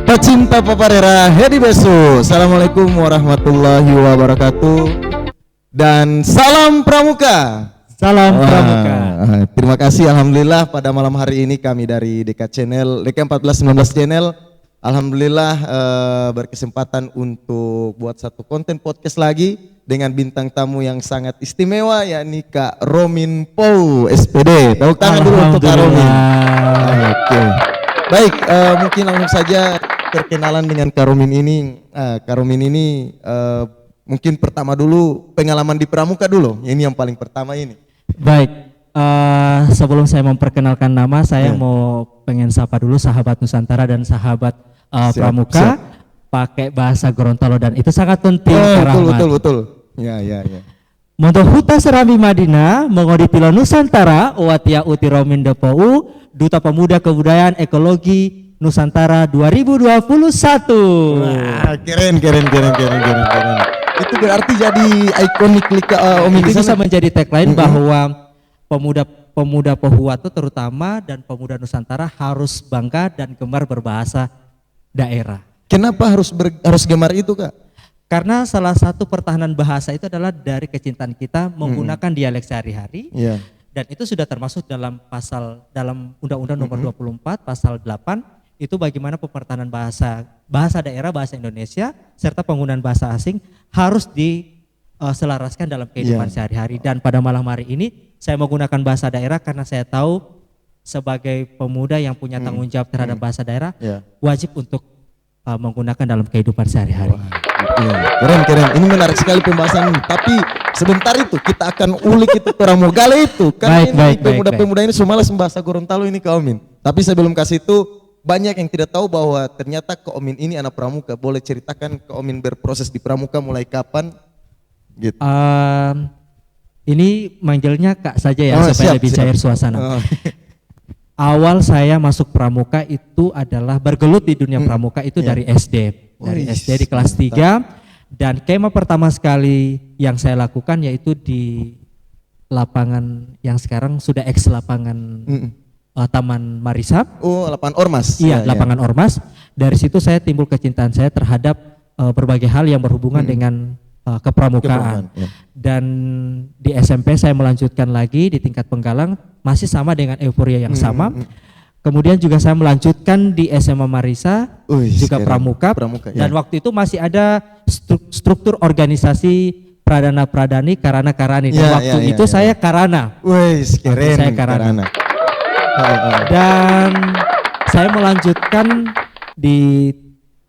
Pecinta Paparera Hedi Besu, assalamualaikum warahmatullahi wabarakatuh. Dan salam Pramuka. Salam Pramuka. Terima kasih, alhamdulillah pada malam hari ini kami dari DK Channel, DK 1419 Channel, alhamdulillah berkesempatan untuk buat satu konten podcast lagi dengan bintang tamu yang sangat istimewa, yakni Kak Romin Pou SPD. Tepuk tangan dulu untuk Kak Romin. Oke. Baik, mungkin langsung saja perkenalan dengan Kak Romin ini. Kak Romin ini mungkin pertama dulu pengalaman di Pramuka dulu. Ini yang paling pertama ini. Baik, sebelum saya memperkenalkan nama, saya mau pengen sapa dulu sahabat Nusantara dan sahabat Pramuka pakai bahasa Gorontalo, dan itu sangat penting. Betul. Ya. Untuk Huta Serambi Madinah, mengodi Pilo Nusantara, Watia Uti Romin Depou, Duta Pemuda Kebudayaan Ekologi Nusantara 2021. Wah, keren. Itu berarti jadi ikonik Om itu bisa menjadi tagline bahwa pemuda Pohuwato terutama dan pemuda Nusantara harus bangga dan gemar berbahasa daerah. Kenapa harus gemar itu, Kak? Karena salah satu pertahanan bahasa itu adalah dari kecintaan kita menggunakan dialek sehari-hari. Dan itu sudah termasuk dalam Undang-Undang Nomor 24 Pasal 8, itu bagaimana pertahanan bahasa daerah, bahasa Indonesia serta penggunaan bahasa asing harus diselaraskan dalam kehidupan sehari-hari. Dan pada malam hari ini saya menggunakan bahasa daerah karena saya tahu sebagai pemuda yang punya tanggung jawab terhadap bahasa daerah wajib untuk menggunakan dalam kehidupan sehari-hari. Keren. Ini menarik sekali pembahasan ini. Tapi sebentar itu kita akan ulik itu Pramugale itu. Karena ini pemuda-pemuda ini semua malas bahasa Gorontalo ini, Kak Omin. Tapi sebelum kasih itu, banyak yang tidak tahu bahwa ternyata Kak Omin ini anak Pramuka. Boleh ceritakan Kak Omin berproses di Pramuka mulai kapan? Gitu. Ini manggilnya Kak saja ya, supaya lebih cair suasana. Awal saya masuk Pramuka itu adalah bergelut di dunia Pramuka itu dari SD. Dari SD di kelas 3, dan kemah pertama sekali yang saya lakukan yaitu di lapangan yang sekarang sudah ex lapangan Taman Marisa. Oh, lapangan Ormas. Iya, lapangan Ormas. Dari situ saya timbul kecintaan saya terhadap berbagai hal yang berhubungan dengan kepramukaan. Dan di SMP saya melanjutkan lagi di tingkat Penggalang, masih sama dengan euforia yang sama. Kemudian juga saya melanjutkan di SMA Marisa, juga Pramuka. Dan waktu itu masih ada struktur organisasi Pradana-Pradani, Karana-Karani. Dan waktu itu saya Karana. Keren. Saya Karana. Dan saya melanjutkan di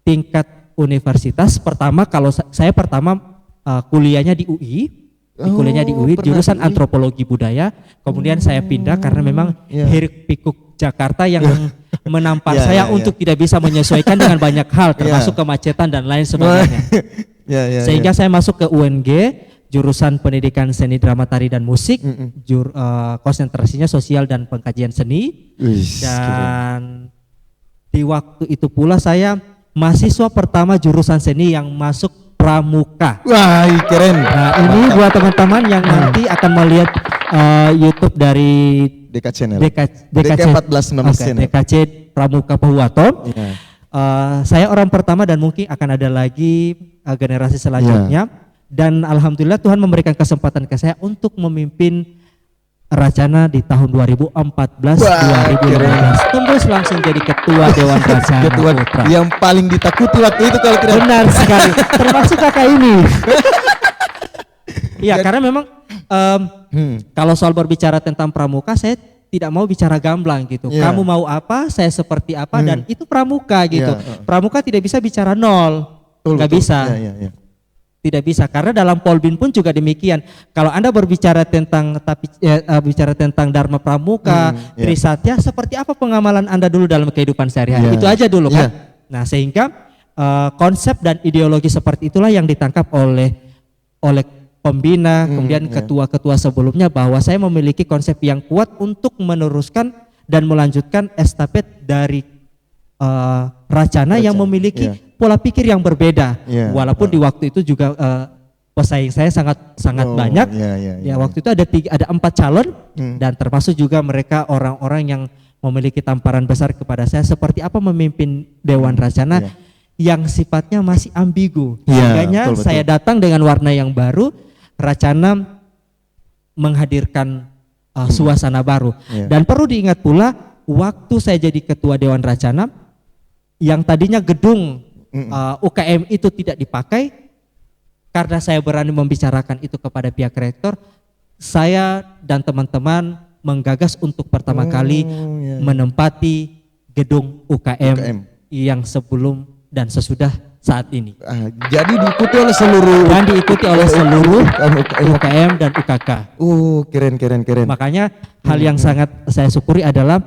tingkat universitas. Kalau saya pertama kuliahnya di UI. Jurusan antropologi budaya. Kemudian saya pindah karena memang hiruk pikuk Jakarta yang menampar saya untuk tidak bisa menyesuaikan dengan banyak hal, termasuk kemacetan dan lain sebagainya. Sehingga saya masuk ke UNG, jurusan pendidikan seni drama tari dan musik, konsentrasinya sosial dan pengkajian seni. Dan di waktu itu pula saya mahasiswa pertama jurusan seni yang masuk Pramuka. Wah, keren. Nah, ini buat teman-teman yang nanti akan melihat YouTube dari DK Channel. DK 1419 Channel. DKC Pramuka Pohuwato. Saya orang pertama dan mungkin akan ada lagi generasi selanjutnya. Dan alhamdulillah Tuhan memberikan kesempatan ke saya untuk memimpin Racana di tahun 2014-2015. Tembus langsung jadi ketua Dewan Racana Putra. Yang paling ditakuti waktu itu kalau tidak. Benar sekali. Termasuk kakak ini. Iya, karena memang kalau soal berbicara tentang Pramuka, saya tidak mau bicara gamblang gitu. Kamu mau apa, saya seperti apa, dan itu Pramuka gitu. Pramuka tidak bisa bicara nol, nggak bisa. Tidak bisa, karena dalam Polbin pun juga demikian. Kalau Anda berbicara tentang bicara tentang Dharma Pramuka, Trisatya, seperti apa pengamalan Anda dulu dalam kehidupan sehari-hari? Itu aja dulu kan. Nah, sehingga konsep dan ideologi seperti itulah yang ditangkap oleh pembina, kemudian ketua-ketua sebelumnya, bahwa saya memiliki konsep yang kuat untuk meneruskan dan melanjutkan estafet dari Racana yang memiliki pola pikir yang berbeda. Walaupun di waktu itu juga pesaing saya sangat banyak. Waktu itu ada 4 calon dan termasuk juga mereka orang-orang yang memiliki tamparan besar kepada saya seperti apa memimpin Dewan Racana yang sifatnya masih ambigu. Sehingga saya datang dengan warna yang baru, Racana menghadirkan suasana baru. Dan perlu diingat pula, waktu saya jadi ketua Dewan Racana, yang tadinya gedung UKM itu tidak dipakai, karena saya berani membicarakan itu kepada pihak rektor, saya dan teman-teman menggagas untuk pertama kali menempati gedung UKM yang sebelum dan sesudah saat ini. Jadi diikuti oleh seluruh UKM dan UKK. Keren. Makanya hal yang sangat saya syukuri adalah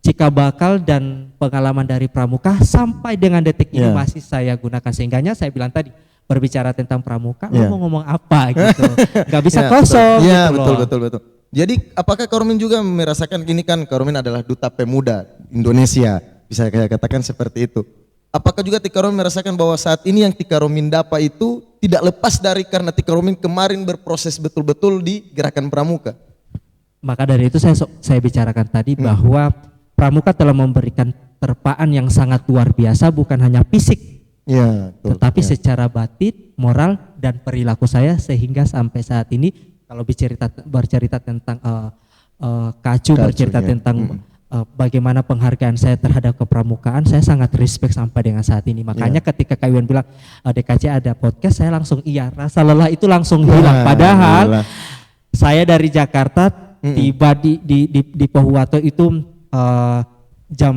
cikal bakal dan pengalaman dari Pramuka sampai dengan detik ini masih saya gunakan. Sehingganya saya bilang tadi, berbicara tentang Pramuka, lo mau ngomong apa gitu, nggak bisa kosong. Betul. Jadi apakah Karomin juga merasakan, gini kan Karomin adalah duta pemuda Indonesia, bisa saya katakan seperti itu. Apakah juga Tikaromin merasakan bahwa saat ini yang Tikaromin dapat itu tidak lepas dari karena Tikaromin kemarin berproses betul-betul di gerakan Pramuka? Maka dari itu saya bicarakan tadi bahwa Pramuka telah memberikan terpaan yang sangat luar biasa, bukan hanya fisik, tetapi secara batin, moral dan perilaku saya, sehingga sampai saat ini kalau bercerita tentang Kacu bercerita tentang bagaimana penghargaan saya terhadap kepramukaan, saya sangat respect sampai dengan saat ini. Makanya ketika Kak Iwan bilang DKC ada podcast, saya langsung rasa lelah itu langsung hilang. Padahal saya dari Jakarta tiba di Pohuwato itu jam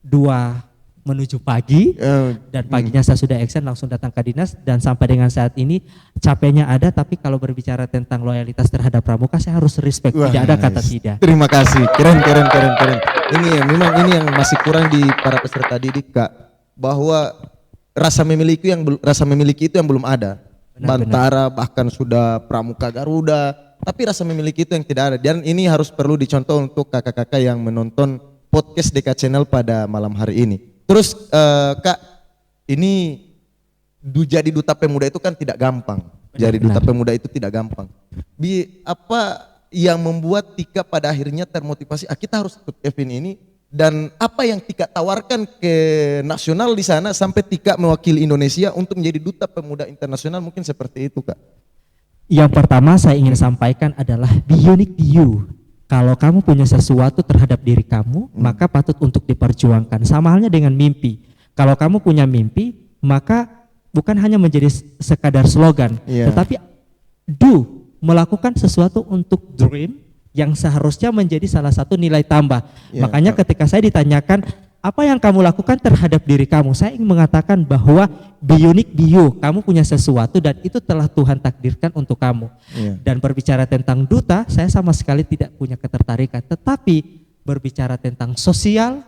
2 menuju pagi, dan paginya saya sudah action langsung datang ke dinas, dan sampai dengan saat ini capeknya ada, tapi kalau berbicara tentang loyalitas terhadap Pramuka saya harus respect. Tidak ada kata tidak. Terima kasih, keren. Ini ya, memang ini yang masih kurang di para peserta didik Kak, bahwa rasa memiliki itu yang belum ada. Bantara bahkan sudah Pramuka Garuda, tapi rasa memiliki itu yang tidak ada, dan ini harus perlu dicontoh untuk kakak-kakak yang menonton podcast DK Channel pada malam hari ini. Terus Kak, ini jadi duta pemuda itu kan tidak gampang. Jadi duta pemuda itu tidak gampang. Apa yang membuat Tika pada akhirnya termotivasi, kita harus ikut event ini, dan apa yang Tika tawarkan ke nasional di sana sampai Tika mewakili Indonesia untuk menjadi duta pemuda internasional, mungkin seperti itu Kak. Yang pertama saya ingin sampaikan adalah be unique to you. Kalau kamu punya sesuatu terhadap diri kamu, maka patut untuk diperjuangkan. Sama halnya dengan mimpi. Kalau kamu punya mimpi, maka bukan hanya menjadi sekadar slogan, tetapi melakukan sesuatu untuk dream yang seharusnya menjadi salah satu nilai tambah. Makanya ketika saya ditanyakan, apa yang kamu lakukan terhadap diri kamu, saya ingin mengatakan bahwa be unique, be you. Kamu punya sesuatu dan itu telah Tuhan takdirkan untuk kamu. Dan berbicara tentang duta, saya sama sekali tidak punya ketertarikan. Tetapi berbicara tentang sosial,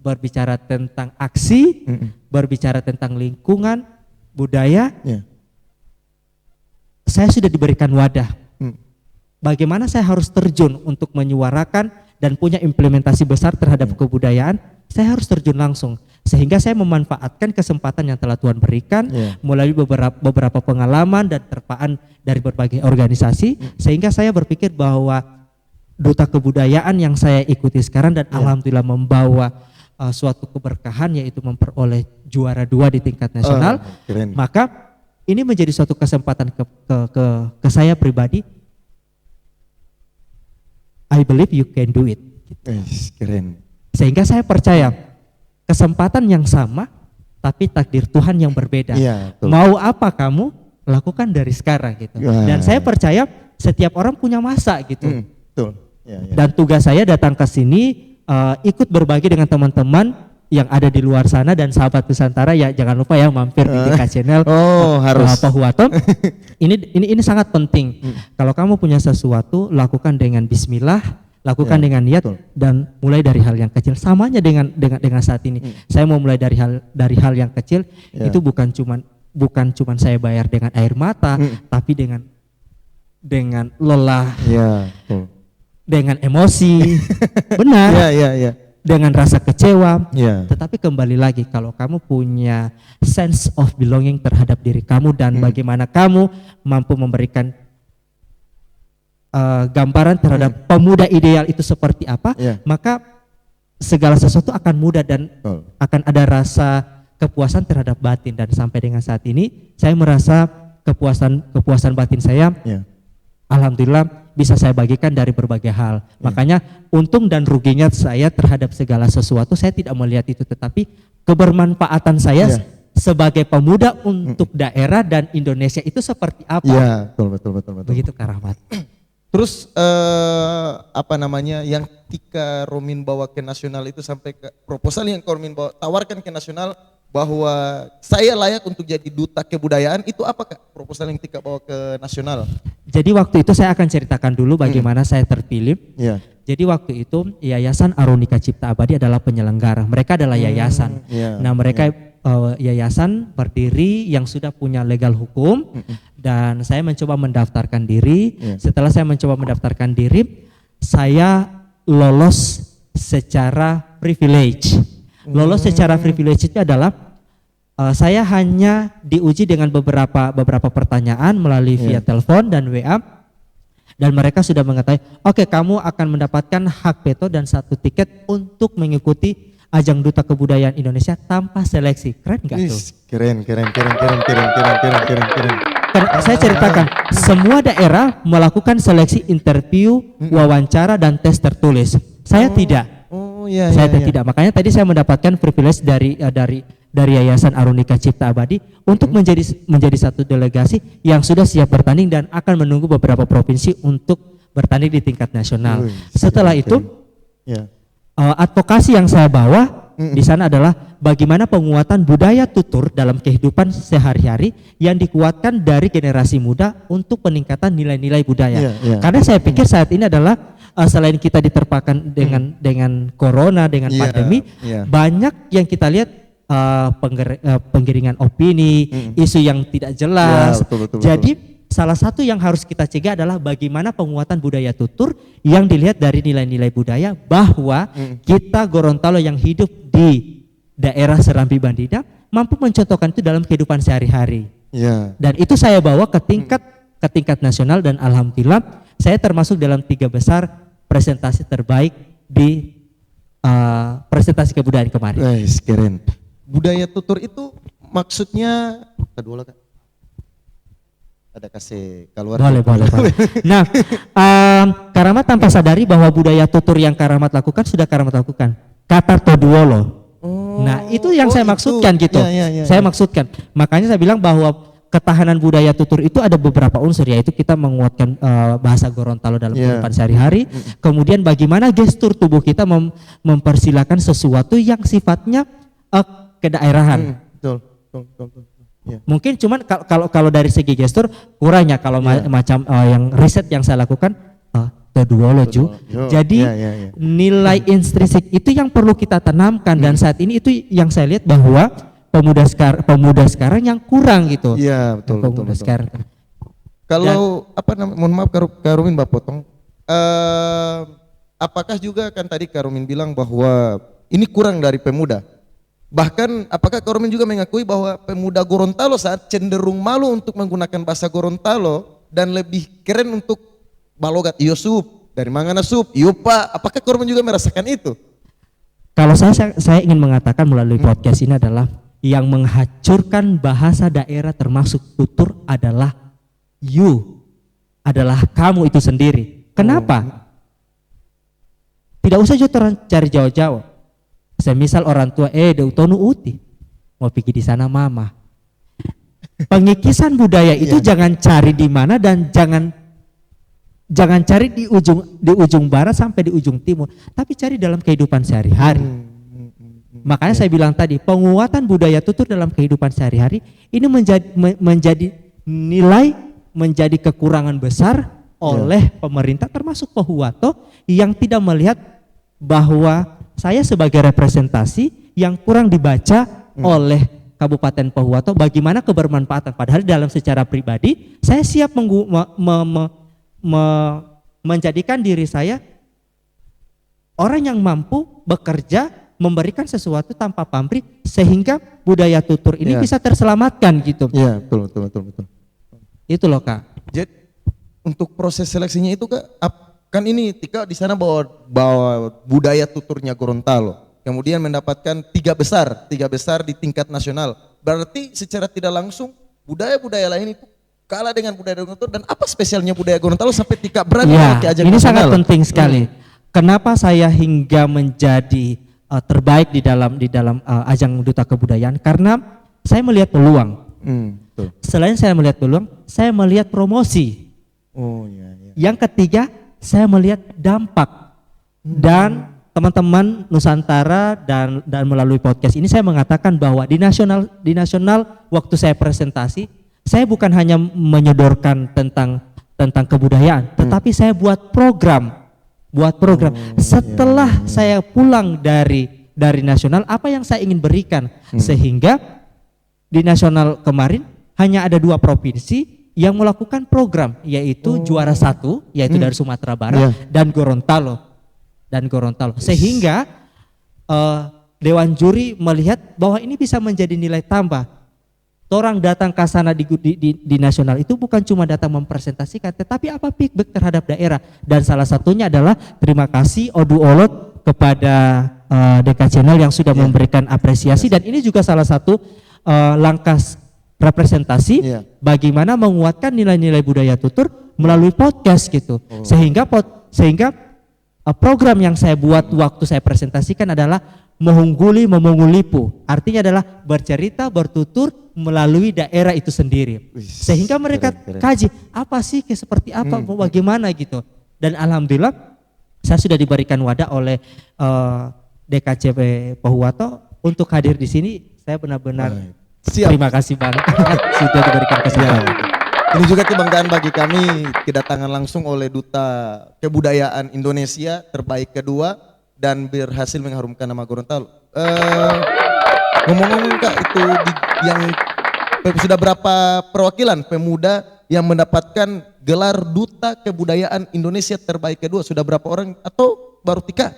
berbicara tentang aksi, berbicara tentang lingkungan, budaya, saya sudah diberikan wadah. Bagaimana saya harus terjun untuk menyuarakan dan punya implementasi besar terhadap kebudayaan, saya harus terjun langsung. Sehingga saya memanfaatkan kesempatan yang telah Tuhan berikan melalui beberapa pengalaman dan terpaan dari berbagai organisasi, sehingga saya berpikir bahwa duta kebudayaan yang saya ikuti sekarang dan alhamdulillah membawa suatu keberkahan, yaitu memperoleh juara 2 di tingkat nasional, maka ini menjadi suatu kesempatan ke saya pribadi. I believe you can do it. Keren. Sehingga saya percaya kesempatan yang sama, tapi takdir Tuhan yang berbeda. Mau apa kamu lakukan dari sekarang gitu. Dan saya percaya setiap orang punya masa gitu. Dan tugas saya datang ke sini ikut berbagi dengan teman-teman yang ada di luar sana, dan sahabat Nusantara ya jangan lupa ya mampir di DK Channel. Harus. Pohuwato. Ini sangat penting. Kalau kamu punya sesuatu, lakukan dengan bismillah, lakukan dengan niat, dan mulai dari hal yang kecil. Samanya dengan saat ini. Saya mau mulai dari hal yang kecil. Itu bukan cuman saya bayar dengan air mata, tapi dengan lelah, dengan emosi, benar, dengan rasa kecewa. Tetapi kembali lagi, kalau kamu punya sense of belonging terhadap diri kamu dan bagaimana kamu mampu memberikan gambaran terhadap pemuda ideal itu seperti apa, maka segala sesuatu akan mudah dan akan ada rasa kepuasan terhadap batin. Dan sampai dengan saat ini saya merasa kepuasan batin saya, alhamdulillah bisa saya bagikan dari berbagai hal. Makanya untung dan ruginya saya terhadap segala sesuatu saya tidak melihat itu, tetapi kebermanfaatan saya sebagai pemuda untuk daerah dan Indonesia itu seperti apa. Iya, betul. Begitu Kak Rahmat. Terus yang ketika Romin bawa ke nasional itu sampai ke proposal yang Romin tawarkan ke nasional bahwa saya layak untuk jadi duta kebudayaan, itu apa Kak proposal yang ketika bawa ke nasional? Jadi waktu itu saya akan ceritakan dulu bagaimana saya terpilih. Jadi waktu itu Yayasan Arunika Cipta Abadi adalah penyelenggara. Mereka adalah yayasan. Nah mereka yayasan berdiri yang sudah punya legal hukum, dan saya mencoba mendaftarkan diri. Setelah saya mencoba mendaftarkan diri, saya lolos secara privilege. Lolos secara privilege itu adalah saya hanya diuji dengan beberapa pertanyaan melalui via telepon dan WA, dan mereka sudah mengetahui, oke, kamu akan mendapatkan hak veto dan 1 tiket untuk mengikuti ajang Duta Kebudayaan Indonesia tanpa seleksi. Keren nggak tuh? Keren. Saya ceritakan, semua daerah melakukan seleksi, interview, wawancara dan tes tertulis. Saya tidak. Saya tidak. Makanya tadi saya mendapatkan privilege dari Yayasan Arunika Cipta Abadi untuk menjadi satu delegasi yang sudah siap bertanding dan akan menunggu beberapa provinsi untuk bertanding di tingkat nasional. Setelah itu, advokasi yang saya bawa di sana adalah bagaimana penguatan budaya tutur dalam kehidupan sehari-hari yang dikuatkan dari generasi muda untuk peningkatan nilai-nilai budaya. Karena saya pikir saat ini adalah selain kita diterpakan dengan corona, dengan pandemi, banyak yang kita lihat penggiringan opini, isu yang tidak jelas. Betul. Jadi salah satu yang harus kita cegah adalah bagaimana penguatan budaya tutur yang dilihat dari nilai-nilai budaya, bahwa kita Gorontalo yang hidup di daerah Serambi Bandida mampu mencontohkan itu dalam kehidupan sehari-hari. Dan itu saya bawa ke tingkat nasional, dan alhamdulillah saya termasuk dalam 3 besar presentasi terbaik di presentasi kebudayaan kemarin. Keren. Budaya tutur itu maksudnya kedua Kak. Ada kasih keluar. Boleh. Nah, Karamat tanpa sadari bahwa budaya tutur yang Karamat lakukan sudah Karamat lakukan. Kata Toduolo. Nah, itu yang saya maksudkan gitu. Saya maksudkan. Makanya saya bilang bahwa ketahanan budaya tutur itu ada beberapa unsur, yaitu kita menguatkan bahasa Gorontalo dalam kehidupan sehari-hari. Kemudian bagaimana gestur tubuh kita mempersilahkan sesuatu yang sifatnya kedaerahan. Betul. Mungkin cuman kalau dari segi gestur kurangnya kalau macam yang riset yang saya lakukan Toduolo. Jadi nilai intrinsik itu yang perlu kita tanamkan, dan saat ini itu yang saya lihat bahwa pemuda sekarang yang kurang gitu. Iya, betul. Sekarang. Kalau mohon maaf Kak Rumin Mbak potong. Apakah juga kan tadi Kak Rumin bilang bahwa ini kurang dari pemuda? Bahkan apakah Kak Rumin juga mengakui bahwa pemuda Gorontalo saat cenderung malu untuk menggunakan bahasa Gorontalo dan lebih keren untuk balogat Yosuf, dari Mangana Sup, Yupa, apakah Kak Rumin juga merasakan itu? Kalau saya ingin mengatakan melalui podcast ini adalah yang menghancurkan bahasa daerah termasuk tutur adalah kamu itu sendiri. Kenapa? Tidak usah cari jauh-jauh. Semisal orang tua deutonu uti mau pergi di sana mama. Pengikisan budaya itu jangan cari di mana, dan jangan cari di ujung barat sampai di ujung timur, tapi cari dalam kehidupan sehari-hari. Makanya saya bilang tadi, penguatan budaya tutur dalam kehidupan sehari-hari ini menjadi nilai, menjadi kekurangan besar oleh pemerintah termasuk Pohuwato yang tidak melihat bahwa saya sebagai representasi yang kurang dibaca oleh Kabupaten Pohuwato bagaimana kebermanfaatan, padahal dalam secara pribadi saya siap menjadikan diri saya orang yang mampu bekerja, memberikan sesuatu tanpa pamrih sehingga budaya tutur ini bisa terselamatkan gitu. Iya, betul. Itu loh Kak. untuk proses seleksinya itu Kak, kan ini Tika di sana bawa budaya tuturnya Gorontalo. Kemudian mendapatkan tiga besar di tingkat nasional. Berarti secara tidak langsung budaya-budaya lain itu kalah dengan budaya Gorontalo. Dan apa spesialnya budaya Gorontalo sampai Tika berani ke ajang ini nasional? sangat penting sekali. Kenapa saya hingga menjadi terbaik di dalam ajang Duta Kebudayaan? Karena saya melihat peluang. Betul. Selain saya melihat peluang, saya melihat promosi. Oh iya. Yang ketiga, saya melihat dampak. Dan teman-teman Nusantara dan melalui podcast ini saya mengatakan bahwa di nasional waktu saya presentasi, saya bukan hanya menyodorkan tentang kebudayaan, tetapi saya buat program. Setelah saya pulang dari nasional, apa yang saya ingin berikan, sehingga di nasional kemarin hanya ada 2 provinsi yang melakukan program, yaitu juara 1, yaitu dari Sumatera Barat, dan Gorontalo. Sehingga Dewan Juri melihat bahwa ini bisa menjadi nilai tambah. Orang datang ke sana di nasional itu bukan cuma datang mempresentasikan, tetapi apa feedback terhadap daerah. Dan salah satunya adalah terima kasih Odu Olot kepada DK Channel yang sudah memberikan apresiasi. Dan ini juga salah satu langkah representasi bagaimana menguatkan nilai-nilai budaya tutur melalui podcast gitu. Sehingga program yang saya buat waktu saya presentasikan adalah Memungulipu. Artinya adalah bercerita, bertutur melalui daerah itu sendiri. Sehingga mereka kaji apa sih, seperti apa, bagaimana gitu. Dan alhamdulillah saya sudah diberikan wadah oleh DKCP Pohuwato untuk hadir di sini. Saya benar-benar terima kasih banget sudah diberikan kesempatan. Ini juga kebanggaan bagi kami kedatangan langsung oleh Duta Kebudayaan Indonesia terbaik kedua dan berhasil mengharumkan nama Gorontalo. Ngomong-ngomong Kak, itu yang sudah berapa perwakilan pemuda yang mendapatkan gelar Duta Kebudayaan Indonesia terbaik kedua? Sudah berapa orang atau baru Tika?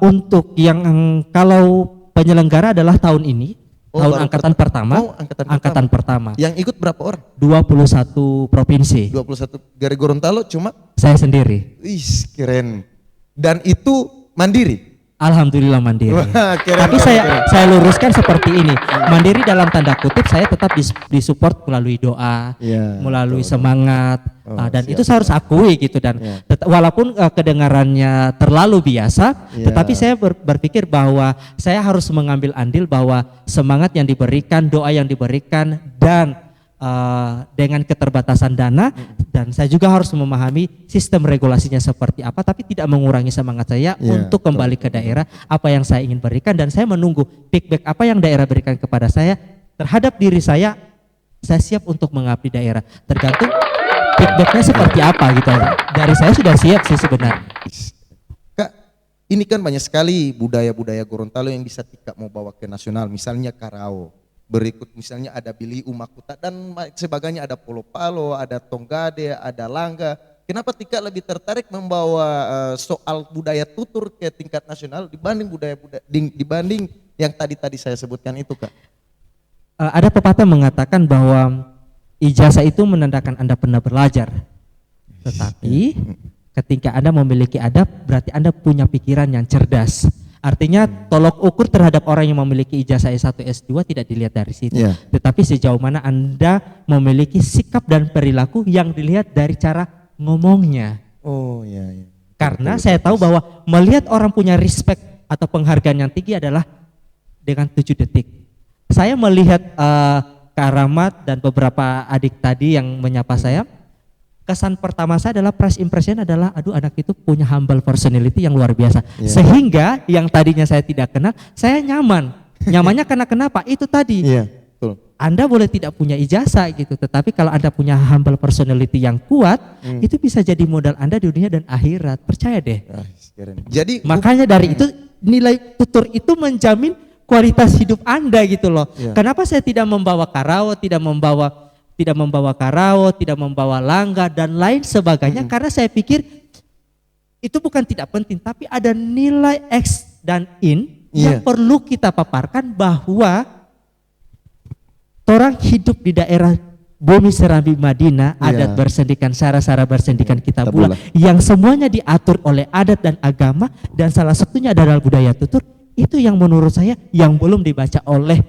Untuk yang kalau penyelenggara adalah tahun ini. Tahun angkatan pertama. Angkatan pertama. Yang ikut berapa orang? 21 provinsi. 21 dari Gorontalo cuma? Saya sendiri. Ih, keren. Dan itu mandiri? Alhamdulillah mandiri. Wah, keren, tapi saya luruskan seperti ini. Mandiri dalam tanda kutip, saya tetap disupport melalui doa, melalui semangat, dan itu saya harus akui gitu. Dan walaupun kedengarannya terlalu biasa, tetapi saya berpikir bahwa saya harus mengambil andil bahwa semangat yang diberikan, doa yang diberikan, dan dengan keterbatasan dana, dan saya juga harus memahami sistem regulasinya seperti apa, tapi tidak mengurangi semangat saya untuk kembali ke daerah apa yang saya ingin berikan. Dan saya menunggu feedback apa yang daerah berikan kepada saya terhadap diri saya siap untuk mengabdi daerah. Tergantung feedbacknya seperti apa gitu. Dari saya sudah siap sih sebenarnya. Kak, ini kan banyak sekali budaya-budaya Gorontalo yang bisa Tika mau bawa ke nasional, misalnya Karao. Berikut misalnya ada Bili Umakuta dan sebagainya, ada Polo Palo, ada Tonggade, ada Langga. Kenapa Tika lebih tertarik membawa soal budaya tutur ke tingkat nasional dibanding dibanding yang tadi saya sebutkan itu Kak? Ada pepatah mengatakan bahwa ijazah itu menandakan Anda pernah belajar. Tetapi ketika Anda memiliki adab, berarti Anda punya pikiran yang cerdas. Artinya tolok ukur terhadap orang yang memiliki ijazah S1, S2 tidak dilihat dari situ. Tetapi sejauh mana Anda memiliki sikap dan perilaku yang dilihat dari cara ngomongnya. Oh iya. Karena saya tahu bahwa melihat orang punya respect atau penghargaan yang tinggi adalah dengan 7 detik. Saya melihat Kak Rahmat dan beberapa adik tadi yang menyapa saya. Kesan pertama saya adalah first impression adalah aduh anak itu punya humble personality yang luar biasa. Sehingga yang tadinya saya tidak kenal, saya nyaman. Nyamannya karena kenapa? Itu tadi. Betul. Anda boleh tidak punya ijazah gitu, tetapi kalau Anda punya humble personality yang kuat, itu bisa jadi modal Anda di dunia dan akhirat. Percaya deh. Jadi makanya dari itu nilai tutur itu menjamin kualitas hidup Anda gitu loh. Kenapa saya tidak membawa Karao, tidak membawa Langga dan lain sebagainya, karena saya pikir itu bukan tidak penting, tapi ada nilai X dan in yang perlu kita paparkan bahwa orang hidup di daerah Bumi Serambi Madinah, adat bersendikan sara-sara bersendikan kita bula, yang semuanya diatur oleh adat dan agama, dan salah satunya adalah budaya tutur. Itu yang menurut saya yang belum dibaca oleh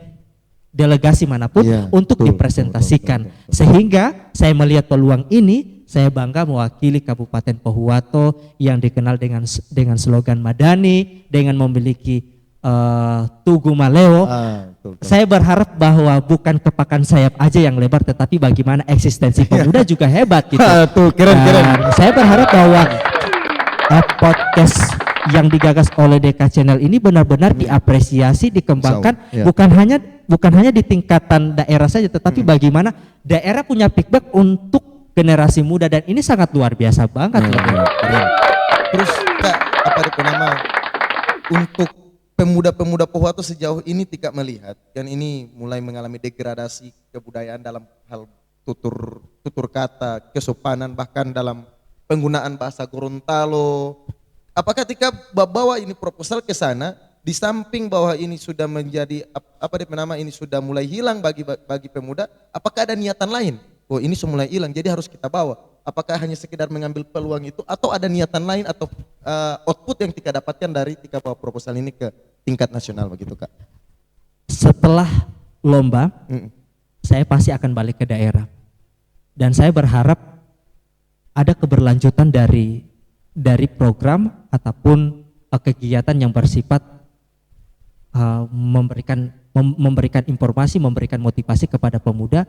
delegasi manapun untuk dipresentasikan. Sehingga saya melihat peluang ini, saya bangga mewakili Kabupaten Pohuwato yang dikenal dengan slogan Madani, dengan memiliki Tugu Maleo. Saya berharap bahwa bukan kepakan sayap aja yang lebar, tetapi bagaimana eksistensi pemuda juga hebat gitu. Keren. Saya berharap bahwa podcast yang digagas oleh DK Channel ini benar-benar diapresiasi, dikembangkan, bukan hanya di tingkatan daerah saja, tetapi bagaimana daerah punya feedback untuk generasi muda, dan ini sangat luar biasa banget. Terus Kak, apa itu nama untuk pemuda-pemuda Pohuwato sejauh ini tidak melihat kan ini mulai mengalami degradasi kebudayaan dalam hal tutur kata, kesopanan, bahkan dalam penggunaan bahasa Gorontalo. Apakah ketika bawa ini proposal ke sana, di samping bahwa ini sudah menjadi ini sudah mulai hilang bagi pemuda, apakah ada niatan lain? Oh, ini sudah mulai hilang, jadi harus kita bawa. Apakah hanya sekedar mengambil peluang itu, atau ada niatan lain atau output yang kita dapatkan dari ketika bawa proposal ini ke tingkat nasional begitu Kak? Setelah lomba, saya pasti akan balik ke daerah, dan saya berharap ada keberlanjutan dari program ataupun kegiatan yang bersifat memberikan informasi, memberikan motivasi kepada pemuda.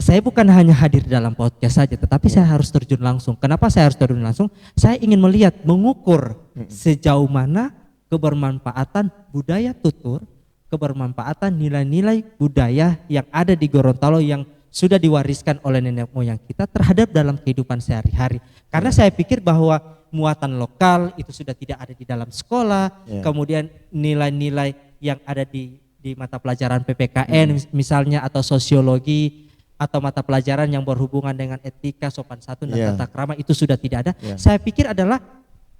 Saya bukan hanya hadir dalam podcast saja, tetapi saya harus terjun langsung. Kenapa saya harus terjun langsung? Saya ingin melihat, mengukur sejauh mana kebermanfaatan budaya tutur, kebermanfaatan nilai-nilai budaya yang ada di Gorontalo yang sudah diwariskan oleh nenek moyang kita terhadap dalam kehidupan sehari-hari. Karena saya pikir bahwa muatan lokal itu sudah tidak ada di dalam sekolah, kemudian nilai-nilai yang ada di mata pelajaran PPKN misalnya, atau sosiologi, atau mata pelajaran yang berhubungan dengan etika, sopan santun dan tata krama, itu sudah tidak ada. Saya pikir adalah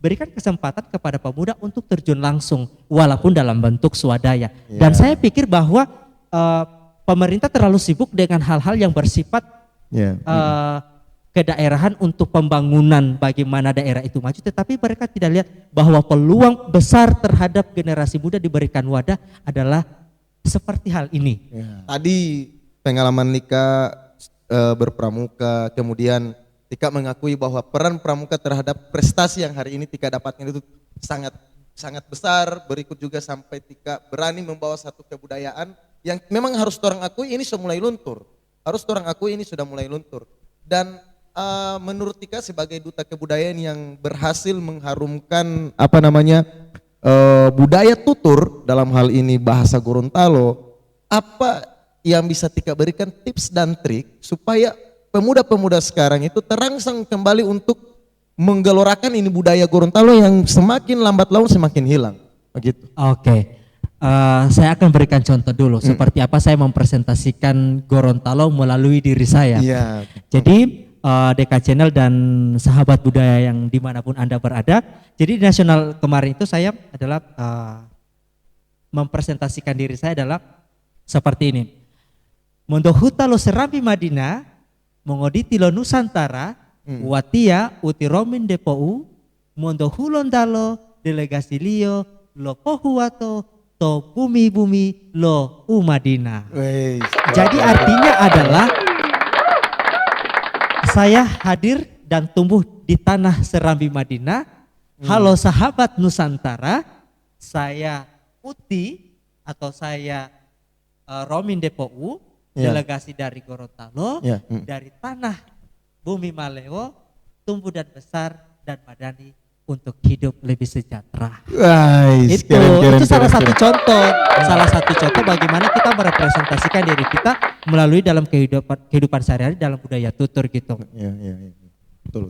berikan kesempatan kepada pemuda untuk terjun langsung walaupun dalam bentuk swadaya. Dan saya pikir bahwa pemerintah terlalu sibuk dengan hal-hal yang bersifat kedaerahan untuk pembangunan bagaimana daerah itu maju, tetapi mereka tidak lihat bahwa peluang besar terhadap generasi muda diberikan wadah adalah seperti hal ini. Tadi pengalaman Lika berpramuka, kemudian Tika mengakui bahwa peran pramuka terhadap prestasi yang hari ini Tika dapatkan itu sangat besar. Berikut juga sampai Tika berani membawa satu kebudayaan yang memang harus orang akui ini sudah mulai luntur. Dan menurut Tika sebagai duta kebudayaan yang berhasil mengharumkan budaya tutur, dalam hal ini bahasa Gorontalo, apa yang bisa Tika berikan tips dan trik supaya pemuda-pemuda sekarang itu terangsang kembali untuk menggelorakan ini budaya Gorontalo yang semakin lambat laun semakin hilang begitu. Oke. Saya akan berikan contoh dulu seperti apa saya mempresentasikan Gorontalo melalui diri saya. Jadi DK Channel dan sahabat budaya yang dimanapun Anda berada, jadi di nasional kemarin itu saya adalah mempresentasikan diri saya adalah seperti ini. Mondohuta lo Serambi Madinah, mongoditi lo Nusantara, watia utiromin depou, mondohulondalo delegasi lio lo Pohuwato, to bumi-bumi lo Umadina. Jadi artinya adalah saya hadir dan tumbuh di tanah Serambi Madinah. Halo sahabat Nusantara, saya Uti atau saya Romin Depou, delegasi dari Gorontalo, dari tanah bumi Maleo, tumbuh dan besar dan madani untuk hidup lebih sejahtera. Itu salah satu contoh bagaimana kita merepresentasikan diri kita melalui dalam kehidupan sehari-hari dalam budaya tutur gitu. Betul.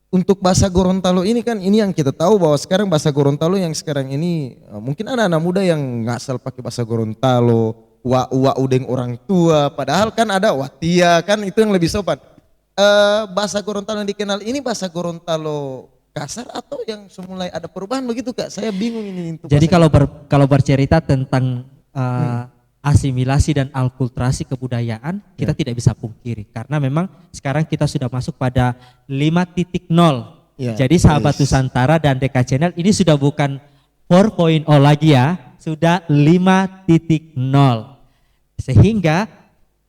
Untuk bahasa Gorontalo ini kan ini yang kita tahu bahwa sekarang bahasa Gorontalo yang sekarang ini mungkin anak-anak muda yang ngasal pakai bahasa Gorontalo, wa udeng orang tua, padahal kan ada watia kan itu yang lebih sopan. Bahasa Gorontalo yang dikenal ini bahasa Gorontalo kasar atau yang semulai ada perubahan begitu Kak? Saya bingung ini. Jadi kalau bercerita tentang asimilasi dan alkulturasi kebudayaan kita tidak bisa pungkiri, karena memang sekarang kita sudah masuk pada 5.0. Jadi sahabat Nusantara dan DK Channel ini sudah bukan 4.0 lagi ya, sudah 5.0. Sehingga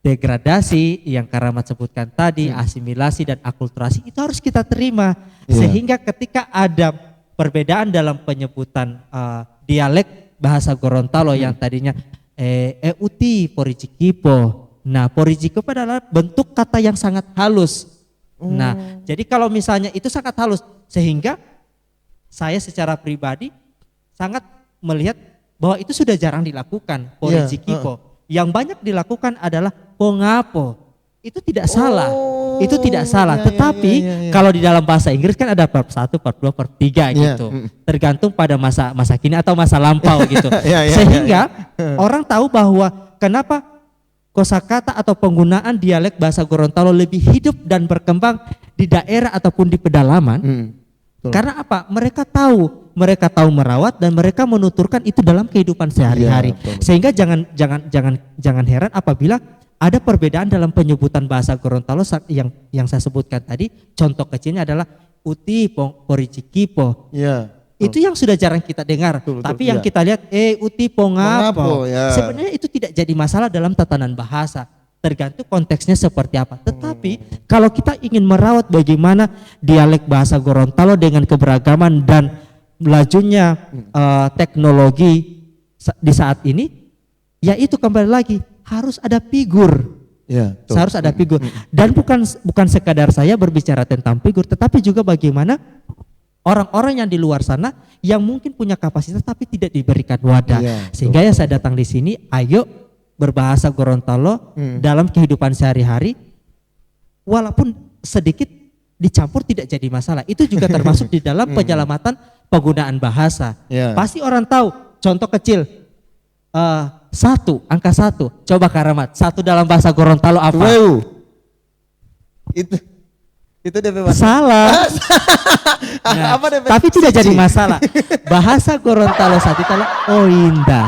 degradasi yang Karamat sebutkan tadi, asimilasi dan akulturasi itu harus kita terima. Sehingga ketika ada perbedaan dalam penyebutan dialek bahasa Gorontalo yang tadinya uti porijikipo. Nah, porijikipo adalah bentuk kata yang sangat halus. Nah, jadi kalau misalnya itu sangat halus, sehingga saya secara pribadi sangat melihat bahwa itu sudah jarang dilakukan porijikipo. Yang banyak dilakukan adalah pongapo. Itu tidak salah. Itu tidak salah. Tetapi kalau di dalam bahasa Inggris kan ada verb 1, verb 2, verb 3 gitu. Tergantung pada masa kini atau masa lampau gitu. Sehingga orang tahu bahwa kenapa kosakata atau penggunaan dialek bahasa Gorontalo lebih hidup dan berkembang di daerah ataupun di pedalaman. Karena apa? Mereka tahu merawat dan mereka menuturkan itu dalam kehidupan sehari-hari. Sehingga jangan heran apabila ada perbedaan dalam penyebutan bahasa Gorontalo yang saya sebutkan tadi. Contoh kecilnya adalah uti porijikipo. Itu yang sudah jarang kita dengar. Tapi yang kita lihat uti pongapo. Sebenarnya itu tidak jadi masalah dalam tatanan bahasa. Tergantung konteksnya seperti apa. Tetapi kalau kita ingin merawat bagaimana dialek bahasa Gorontalo dengan keberagaman dan melajunya teknologi di saat ini, yaitu kembali lagi harus ada figur. Harus ada figur. Dan bukan sekadar saya berbicara tentang figur, tetapi juga bagaimana orang-orang yang di luar sana yang mungkin punya kapasitas tapi tidak diberikan wadah. Sehingga ya saya datang di sini, ayo berbahasa Gorontalo dalam kehidupan sehari-hari, walaupun sedikit dicampur tidak jadi masalah. Itu juga termasuk di dalam penyelamatan penggunaan bahasa. Pasti orang tahu. Contoh kecil, angka 1. Coba Karamat, 1 dalam bahasa Gorontalo apa? Itu DP bahasa. Salah. Nah, apa DP? Tapi tidak jadi masalah. Bahasa Gorontalo saat itu adalah Oinda.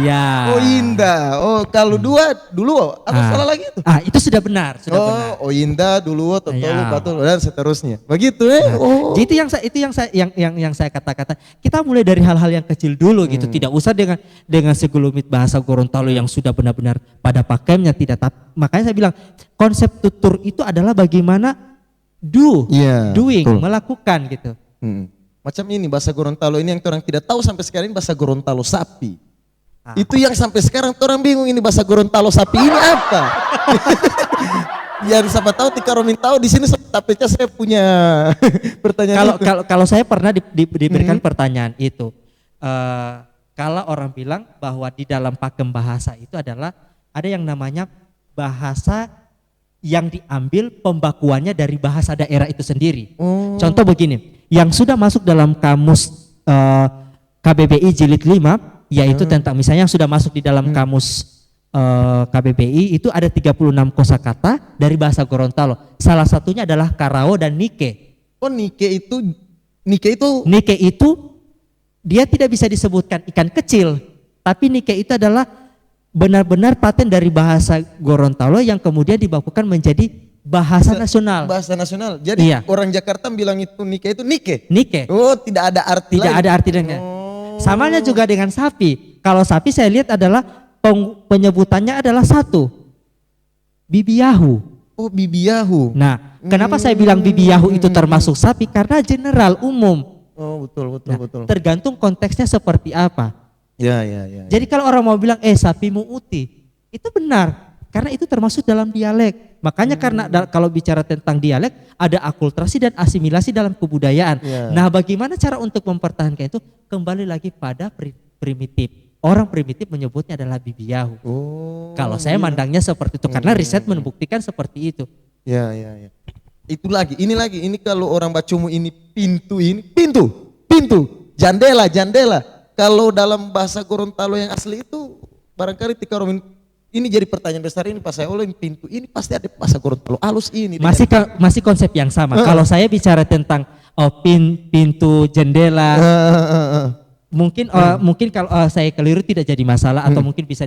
Ya. Oinda. Oh, kalau 2 dulu salah lagi itu. Itu sudah benar, benar. Oinda dulu totolu batul dan seterusnya. Begitu Jadi yang saya kata-kata, kita mulai dari hal-hal yang kecil dulu gitu. Tidak usah dengan segelumit bahasa Gorontalo yang sudah benar-benar pada pakemnya, tidak. Makanya saya bilang konsep tutur itu adalah bagaimana doing, melakukan gitu. Macam ini bahasa Gorontalo ini yang orang tidak tahu sampai sekarang ini bahasa Gorontalo sapi. Itu yang sampai sekarang orang bingung ini bahasa Gorontalo sapi ini apa? Yang siapa tahu Tika Romin tahu di sini tapetnya saya punya pertanyaan. Kalau saya pernah diberikan pertanyaan itu, kalau orang bilang bahwa di dalam pakem bahasa itu adalah ada yang namanya bahasa yang diambil pembakuannya dari bahasa daerah itu sendiri. Contoh begini, yang sudah masuk dalam kamus KBBI jilid 5, yaitu tentang misalnya yang sudah masuk di dalam kamus KBBI itu ada 36 kosakata dari bahasa Gorontalo. Salah satunya adalah karao dan nike. Nike itu dia tidak bisa disebutkan ikan kecil, tapi nike itu adalah benar-benar paten dari bahasa Gorontalo yang kemudian dibakukan menjadi bahasa nasional. Bahasa nasional. Jadi orang Jakarta bilang itu nike itu nike. Nike. Oh, tidak ada arti. Tidak ada arti dengan. Samanya juga dengan sapi. Kalau sapi saya lihat adalah penyebutannya adalah 1. Bibiyahu. Oh, bibiyahu. Nah, kenapa saya bilang bibiyahu itu termasuk sapi? Karena general umum. Oh, betul. Tergantung konteksnya seperti apa. Ya. Jadi kalau orang mau bilang sapimu uti, itu benar karena itu termasuk dalam dialek. Makanya karena kalau bicara tentang dialek ada akulturasi dan asimilasi dalam kebudayaan. Nah, bagaimana cara untuk mempertahankan itu? Kembali lagi pada primitif. Orang primitif menyebutnya adalah bibiyahu. Kalau saya mandangnya seperti itu karena riset membuktikan seperti itu. Ya. Itu lagi, ini kalau orang bacumu ini pintu, jandela. Kalau dalam bahasa Gorontalo yang asli itu barangkali Tika Romin ini jadi pertanyaan besar ini pas saya oleh pintu ini pasti ada bahasa Gorontalo halus ini. Masih konsep yang sama. Kalau saya bicara tentang pintu, jendela, Mungkin kalau saya keliru tidak jadi masalah atau mungkin bisa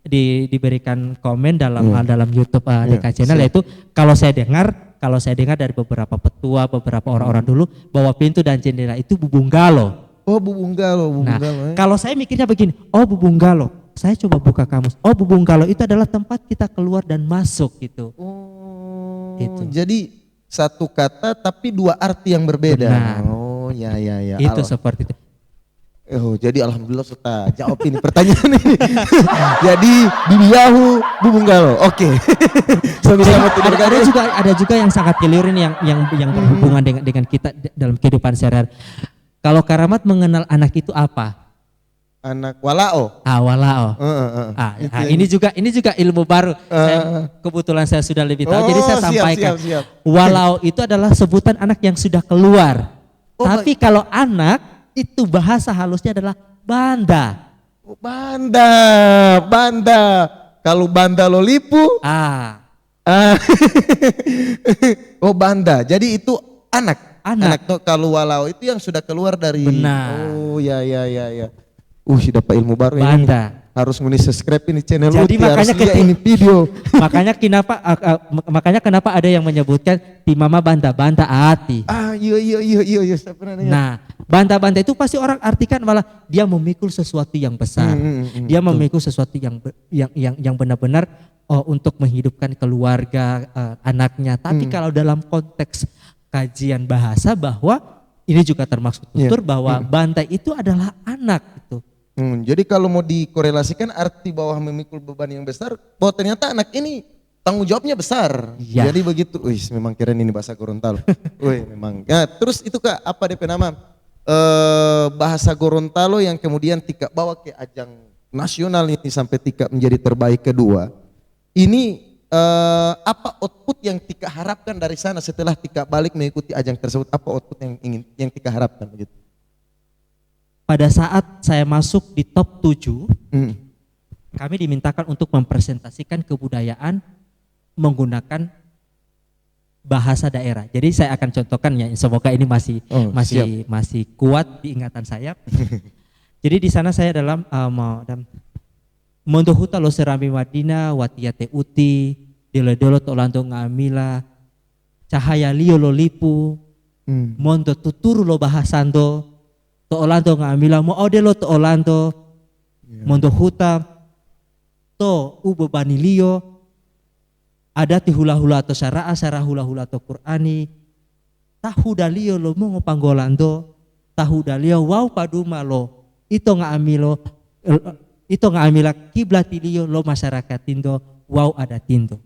diberikan komen dalam YouTube DK Channel, yaitu kalau saya dengar dari beberapa petua, beberapa orang-orang dulu bahwa pintu dan jendela itu bubunggalo. Oh, bubunggalo. Nah, kalau saya mikirnya begini, oh bubunggalo, saya coba buka kamus. Oh, bubunggalo itu adalah tempat kita keluar dan masuk gitu. Oh, Gitu. jadi satu kata tapi dua arti yang berbeda. Benar. Oh, ya. Itu seperti itu. Oh, jadi alhamdulillah sudah jawab ini pertanyaan ini. Jadi Bibiyahu Bubunggalo. Oke. Sama-sama Ada juga yang sangat keliru ini yang berhubungan dengan kita dalam kehidupan sehari-hari. Kalau Karamat mengenal anak itu apa? Anak walao. Walao. Ini juga ilmu baru. Kebetulan saya sudah lebih tahu, jadi saya sampaikan. Siap. Walao itu adalah sebutan anak yang sudah keluar. Tapi kalau anak itu bahasa halusnya adalah banda. Oh, banda. Kalau banda lolipu. Oh, banda. Jadi itu anak. Kalau walau itu yang sudah keluar dari. Benar. Oh, ya. Dapat ilmu baru banda. ini. Harus subscribe ini channel. Jadi makanya ini video. makanya kenapa ada yang menyebutkan di mama banda hati. Iya. Nah, banta-banta itu pasti orang artikan malah dia memikul sesuatu yang besar. Dia memikul sesuatu yang benar-benar untuk menghidupkan keluarga, anaknya. Tapi kalau dalam konteks kajian bahasa bahwa ini juga termasuk tutur bahwa banta itu adalah anak gitu. Jadi kalau mau dikorelasikan arti bahwa memikul beban yang besar, bahwa ternyata anak ini tanggung jawabnya besar. Ya. Jadi begitu. Memang keren ini bahasa Gorontalo. Memang. Ya, terus itu Kak, apa DP nama? Bahasa Gorontalo yang kemudian Tika bawa ke ajang nasional ini sampai Tika menjadi terbaik kedua. Ini apa output yang Tika harapkan dari sana setelah Tika balik mengikuti ajang tersebut? Apa output yang Tika harapkan begitu? Pada saat saya masuk di top 7, kami dimintakan untuk mempresentasikan kebudayaan menggunakan bahasa daerah. Jadi saya akan contohkan ya, semoga ini masih kuat di ingatan saya. Jadi di sana saya dalam Mondohuta lo serami Madina watiyate uti dolo tolando ngamila cahaya lio lo lipu mondo tuturu lo bahasando to Orlando ngamila mo odelo to Orlando mondo huta to ubo banilio ada ti hula-hula to syara'a syara hula-hula to Qur'ani tahu dalio lo mo panggolando tahu dalio wow paduma lo ito ngamila kiblatilio lo masyarakat tindo wow ada tindo.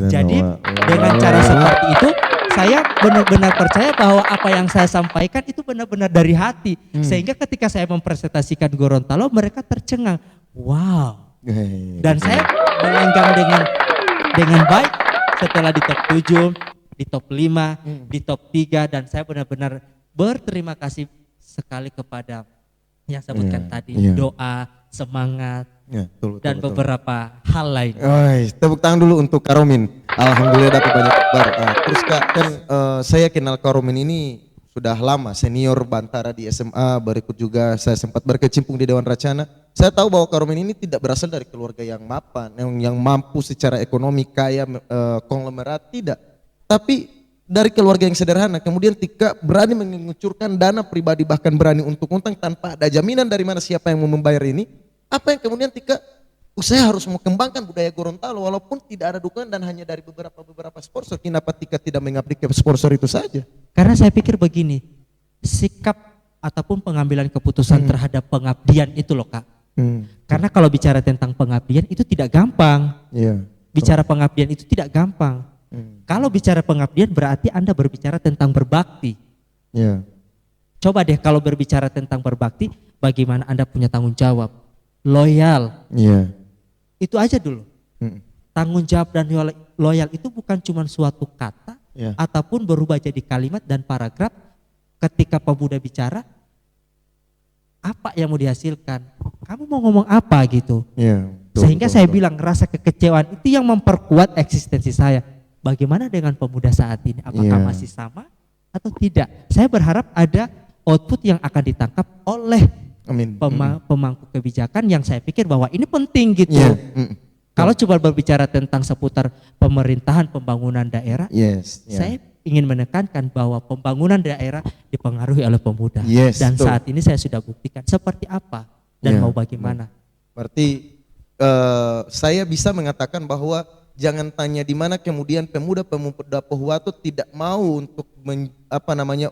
Jadi dengan cara seperti itu saya benar-benar percaya bahwa apa yang saya sampaikan itu benar-benar dari hati. Sehingga ketika saya mempresentasikan Gorontalo mereka tercengang. Wow. Dan saya melenggang dengan baik setelah di top 7, di top 5, di top 3 dan saya benar-benar berterima kasih sekali kepada yang sebutkan tadi doa, semangat dan beberapa hal lain. Tepuk tangan dulu untuk Karomin. Alhamdulillah dapat banyak kabar. Terus Kak, kan saya kenal Karomin ini sudah lama, senior Bantara di SMA, berikut juga saya sempat berkecimpung di Dewan Racana. Saya tahu bahwa Karomin ini tidak berasal dari keluarga yang mapan, yang mampu secara ekonomi, kaya, konglomerat, tidak. Tapi dari keluarga yang sederhana, kemudian Tika berani mengucurkan dana pribadi, bahkan berani untuk utang tanpa ada jaminan dari mana siapa yang mau membayar ini. Apa yang kemudian Tika, saya harus mengembangkan budaya Gorontalo walaupun tidak ada dukungan dan hanya dari beberapa sponsor. Kenapa Tika tidak mengabdi ke sponsor itu saja? Karena saya pikir begini, sikap ataupun pengambilan keputusan terhadap pengabdian itu loh Kak. Karena kalau bicara tentang pengabdian itu tidak gampang. Bicara pengabdian itu tidak gampang. Kalau bicara pengabdian berarti Anda berbicara tentang berbakti. Coba deh kalau berbicara tentang berbakti, bagaimana Anda punya tanggung jawab, loyal. Itu aja dulu. Tanggung jawab dan loyal itu bukan cuma suatu kata ataupun berubah jadi kalimat dan paragraf. Ketika pemuda bicara, apa yang mau dihasilkan? Kamu mau ngomong apa gitu? Sehingga saya bilang rasa kekecewaan itu yang memperkuat eksistensi saya. Bagaimana dengan pemuda saat ini? Apakah masih sama atau tidak? Saya berharap ada output yang akan ditangkap oleh Amin. pemangku kebijakan yang saya pikir bahwa ini penting gitu. Yeah. Kalau coba berbicara tentang seputar pemerintahan pembangunan daerah, saya ingin menekankan bahwa pembangunan daerah dipengaruhi oleh pemuda. Dan saat ini saya sudah buktikan seperti apa dan mau bagaimana. Berarti saya bisa mengatakan bahwa jangan tanya di mana kemudian pemuda-pemuda Pohua itu tidak mau untuk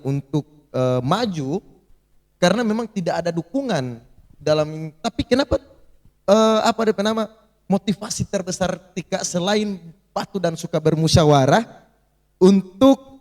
untuk maju karena memang tidak ada dukungan dalam. Tapi kenapa motivasi terbesar Tika selain patuh dan suka bermusyawarah untuk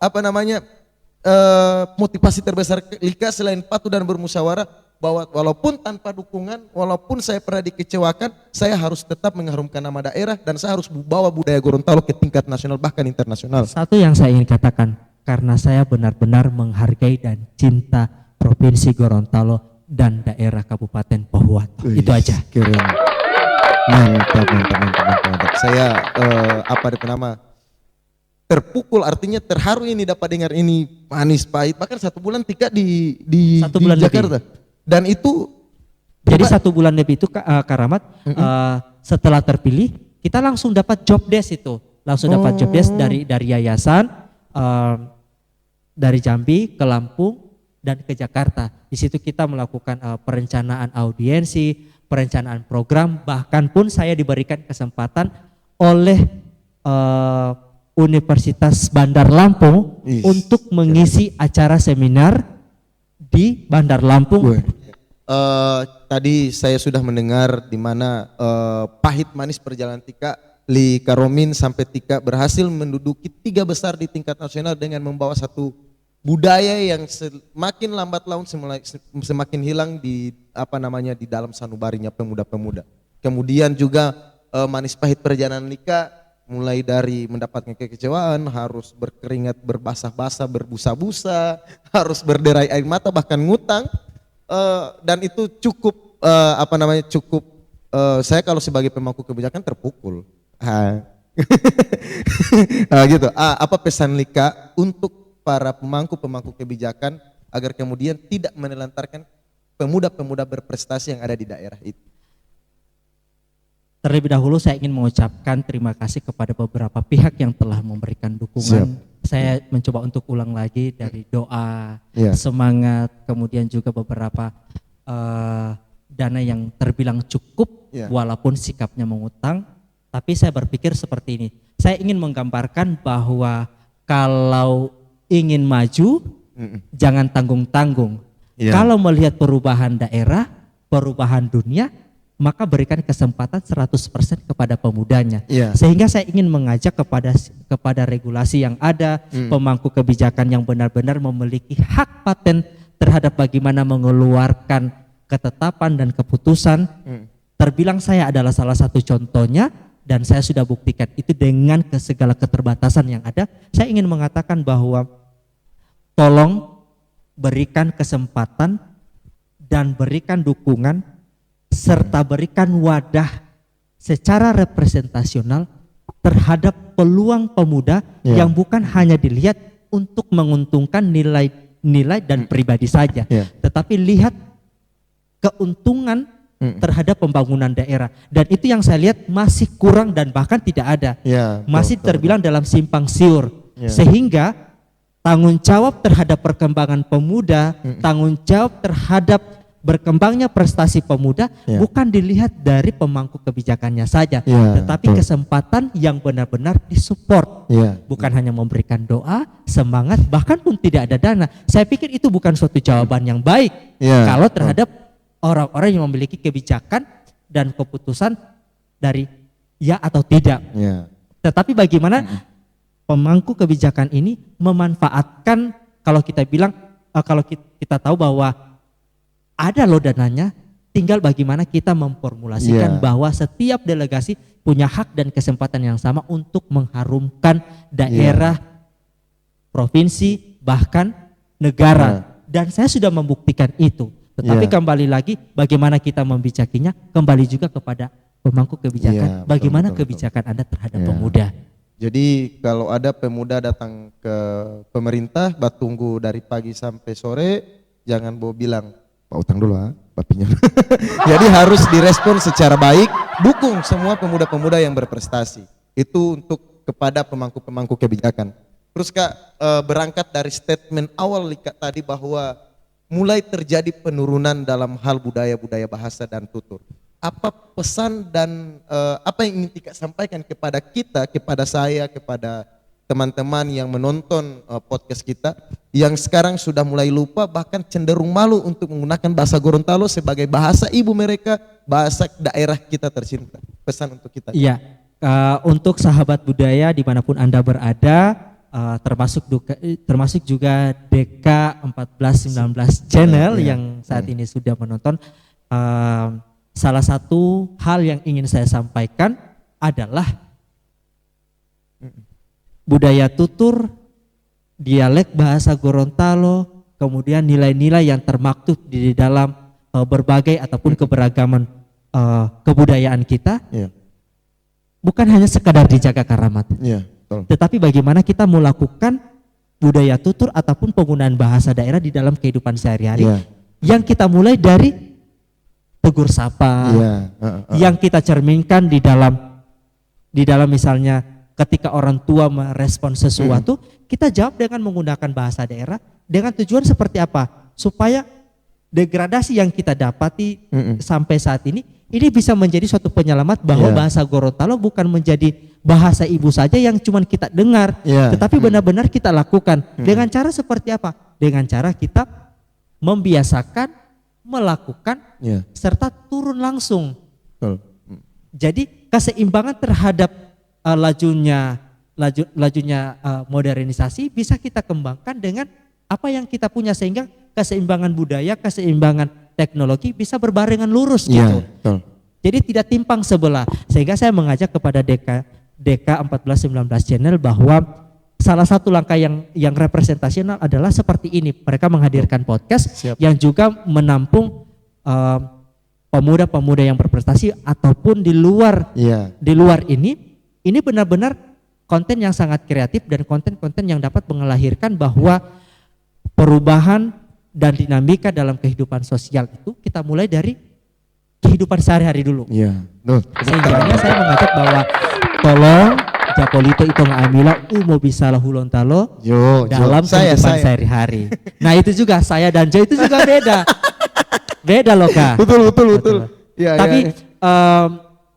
motivasi terbesar Lika selain patuh dan bermusyawarah bahwa walaupun tanpa dukungan, walaupun saya pernah dikecewakan, saya harus tetap mengharumkan nama daerah dan saya harus bawa budaya Gorontalo ke tingkat nasional bahkan internasional. Satu yang saya ingin katakan, karena saya benar-benar menghargai dan cinta Provinsi Gorontalo dan daerah Kabupaten Pohua. Itu aja. Keren. Mantap. Saya terpukul, artinya terharu ini dapat dengar ini manis pahit. Bahkan 1 bulan Tika di 1 bulan Jakarta. Lebih. Dan itu jadi 1 bulan lebih itu Karamat setelah terpilih kita langsung dapat job desk itu. Langsung dapat job desk dari yayasan dari Jambi ke Lampung dan ke Jakarta. Di situ kita melakukan perencanaan audiensi, perencanaan program, bahkan pun saya diberikan kesempatan oleh Universitas Bandar Lampung untuk mengisi acara seminar di Bandar Lampung. Tadi saya sudah mendengar di mana pahit manis perjalanan Tika, Li Karomin sampai Tika berhasil menduduki 3 besar di tingkat nasional dengan membawa satu budaya yang semakin lambat laun semakin hilang di di dalam sanubarinya pemuda-pemuda. Kemudian juga manis pahit perjalanan Lika mulai dari mendapatkan kekecewaan, harus berkeringat, berbasah-basah, berbusa-busa, harus berderai air mata, bahkan ngutang, dan itu cukup saya kalau sebagai pemangku kebijakan terpukul. Gitu. Apa pesan Lika untuk para pemangku kebijakan agar kemudian tidak menelantarkan pemuda-pemuda berprestasi yang ada di daerah itu? Terlebih dahulu saya ingin mengucapkan terima kasih kepada beberapa pihak yang telah memberikan dukungan. Saya mencoba untuk ulang lagi dari doa, semangat, kemudian juga beberapa dana yang terbilang cukup walaupun sikapnya mengutang. Tapi saya berpikir seperti ini, saya ingin menggambarkan bahwa kalau ingin maju, jangan tanggung-tanggung. Kalau melihat perubahan daerah, perubahan dunia, maka berikan kesempatan 100% kepada pemudanya. Sehingga saya ingin mengajak kepada regulasi yang ada, pemangku kebijakan yang benar-benar memiliki hak paten terhadap bagaimana mengeluarkan ketetapan dan keputusan. Terbilang saya adalah salah satu contohnya. Dan saya sudah buktikan itu dengan segala keterbatasan yang ada. Saya ingin mengatakan bahwa tolong berikan kesempatan dan berikan dukungan serta berikan wadah secara representasional terhadap peluang pemuda yang bukan hanya dilihat untuk menguntungkan nilai dan pribadi saja, tetapi lihat keuntungan terhadap pembangunan daerah. Dan itu yang saya lihat masih kurang dan bahkan tidak ada. Masih terbilang dalam simpang siur. Sehingga tanggung jawab terhadap perkembangan pemuda, tanggung jawab terhadap berkembangnya prestasi pemuda bukan dilihat dari pemangku kebijakannya saja, tetapi kesempatan yang benar-benar disupport. Bukan hanya memberikan doa, semangat, bahkan pun tidak ada dana. Saya pikir itu bukan suatu jawaban yang baik kalau terhadap orang-orang yang memiliki kebijakan dan keputusan dari ya atau tidak. Tetapi bagaimana pemangku kebijakan ini memanfaatkan, kalau kita bilang, kalau kita tahu bahwa ada loh dananya, tinggal bagaimana kita memformulasikan bahwa setiap delegasi punya hak dan kesempatan yang sama untuk mengharumkan daerah, provinsi, bahkan negara. Dan saya sudah membuktikan itu. Tetapi kembali lagi bagaimana kita membicakinya, kembali juga kepada pemangku kebijakan, bagaimana kebijakan Anda terhadap pemuda. Jadi kalau ada pemuda datang ke pemerintah, tunggu dari pagi sampai sore, jangan bawa bilang Pak utang dulu Pak pinjam. Jadi harus direspon secara baik, dukung semua pemuda-pemuda yang berprestasi. Itu untuk kepada pemangku-pemangku kebijakan. Terus Kak, berangkat dari statement awal Kak tadi bahwa mulai terjadi penurunan dalam hal budaya-budaya bahasa dan tutur. Apa pesan dan apa yang ingin Kak sampaikan kepada kita, kepada saya, kepada teman-teman yang menonton podcast kita yang sekarang sudah mulai lupa bahkan cenderung malu untuk menggunakan bahasa Gorontalo sebagai bahasa ibu mereka, bahasa daerah kita tercinta. Pesan untuk kita. Iya, untuk sahabat budaya dimanapun Anda berada, termasuk juga DK 1419 channel yang saat ini sudah menonton, salah satu hal yang ingin saya sampaikan adalah budaya tutur, dialek bahasa Gorontalo, kemudian nilai-nilai yang termaktub di dalam berbagai ataupun keberagaman kebudayaan kita, bukan hanya sekadar dijaga karamat, tetapi bagaimana kita melakukan budaya tutur ataupun penggunaan bahasa daerah di dalam kehidupan sehari-hari, yang kita mulai dari tegur sapa, yang kita cerminkan di dalam misalnya ketika orang tua merespon sesuatu, kita jawab dengan menggunakan bahasa daerah dengan tujuan seperti apa? Supaya degradasi yang kita dapati sampai saat ini bisa menjadi suatu penyelamat bahwa bahasa Gorontalo bukan menjadi bahasa ibu saja yang cuma kita dengar, tetapi benar-benar kita lakukan. Dengan cara seperti apa? Dengan cara kita membiasakan, melakukan, serta turun langsung. Jadi keseimbangan terhadap lajunya modernisasi bisa kita kembangkan dengan apa yang kita punya, sehingga keseimbangan budaya, keseimbangan teknologi bisa berbarengan lurus gitu. Jadi tidak timpang sebelah. Sehingga saya mengajak kepada DK 1419 channel bahwa salah satu langkah yang representasional adalah seperti ini. Mereka menghadirkan podcast yang juga menampung pemuda-pemuda yang berprestasi ataupun di luar ini benar-benar konten yang sangat kreatif dan konten-konten yang dapat melahirkan bahwa perubahan dan dinamika dalam kehidupan sosial itu kita mulai dari kehidupan sehari-hari dulu. Sehingga saya mengajak bahwa tolong Japolito itu ngamila mau bisa Gorontalo dalam kehidupan sehari-hari. Nah itu juga saya dan Jo itu juga beda loh Kak. Betul. Tapi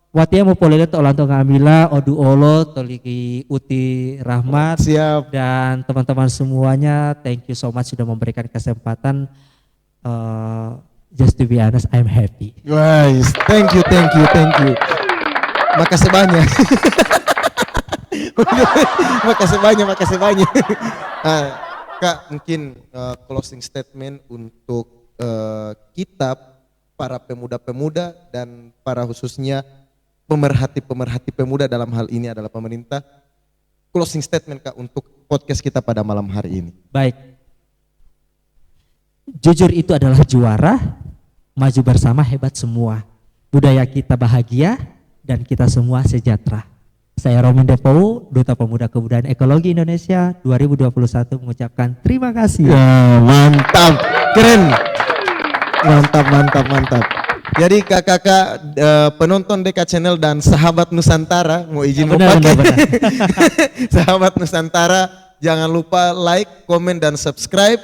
Watia mau polele to olanto ngamila Odu Olo Toliki Uti Rahmat dan teman-teman semuanya, thank you so much sudah memberikan kesempatan. Just to be honest, I'm happy. Guys, thank you. Makasih banyak. makasih banyak. Kak, mungkin closing statement untuk kita para pemuda-pemuda dan para khususnya pemerhati pemuda dalam hal ini adalah pemerintah. Closing statement Kak untuk podcast kita pada malam hari ini. Baik. Jujur itu adalah juara, maju bersama hebat semua. Budaya kita bahagia dan kita semua sejahtera. Saya Romin Depo, Duta Pemuda Kebudayaan Ekologi Indonesia 2021 mengucapkan terima kasih. Mantap, keren. Mantap. Jadi kakak-kakak penonton DK Channel dan sahabat Nusantara, mau izin mau pakai. Sahabat Nusantara, jangan lupa like, komen dan subscribe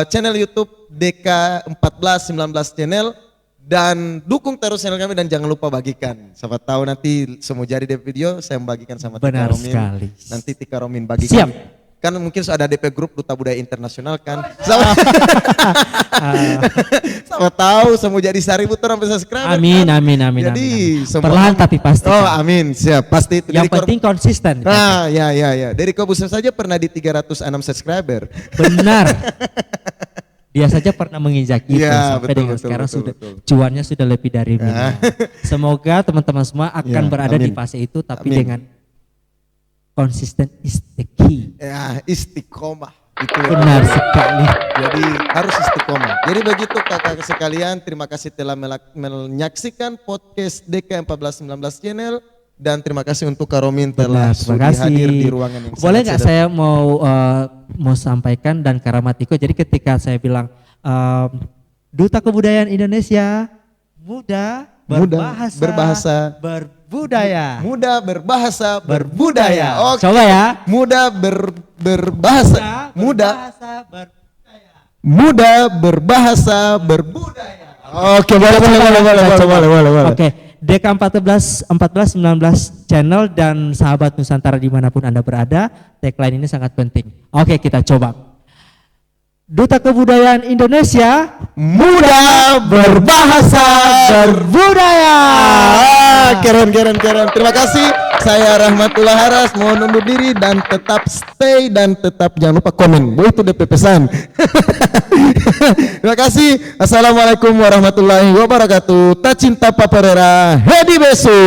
channel YouTube DK 1419 channel dan dukung terus channel kami dan jangan lupa bagikan. Siapa tahu nanti semua jadi di video saya membagikan sama Tika Romin. Sekali. Nanti Tika Romin bagikan. Siap. Kan mungkin sudah ada DP grup Duta Budaya Internasional kan. Sama tahu semua jadi 1.000 orang bisa subscriber. Amin. Jadi perlahan tapi pasti. Oh amin, siap pasti itu. Yang penting konsisten. Nah ya. Dari Kobusir saja pernah di 306 subscriber. Benar. Dia saja pernah menginjak itu sampai dengan sekarang cuannya sudah lebih dari miliar. Semoga teman-teman semua akan berada di fase itu tapi dengan konsisten is the key. Ya, istiqomah. Itu benar sekali. Jadi harus istiqomah. Jadi begitu kakak sekalian, terima kasih telah menyaksikan podcast DK 1419 channel dan terima kasih untuk Kak Romin telah hadir di ruangan yang boleh nggak saya mau sampaikan dan Karamat Iko. Jadi ketika saya bilang Duta Kebudayaan Indonesia, muda berbahasa berbudaya. Muda berbahasa berbudaya. Oke. Coba ya. Muda berbahasa. Muda berbahasa berbudaya. Oke, boleh. Oke, DK14 19 channel dan sahabat Nusantara dimanapun Anda berada, tagline ini sangat penting. Oke, kita coba. Duta Kebudayaan Indonesia, muda berbahasa berbudaya. Keren. Terima kasih. Saya Rahmatullah Haras, mohon undur diri dan tetap stay dan tetap jangan lupa komen. Itu DP pesan. Terima kasih. Assalamualaikum warahmatullahi wabarakatuh. Tacinta Paparera. Hedi Besu.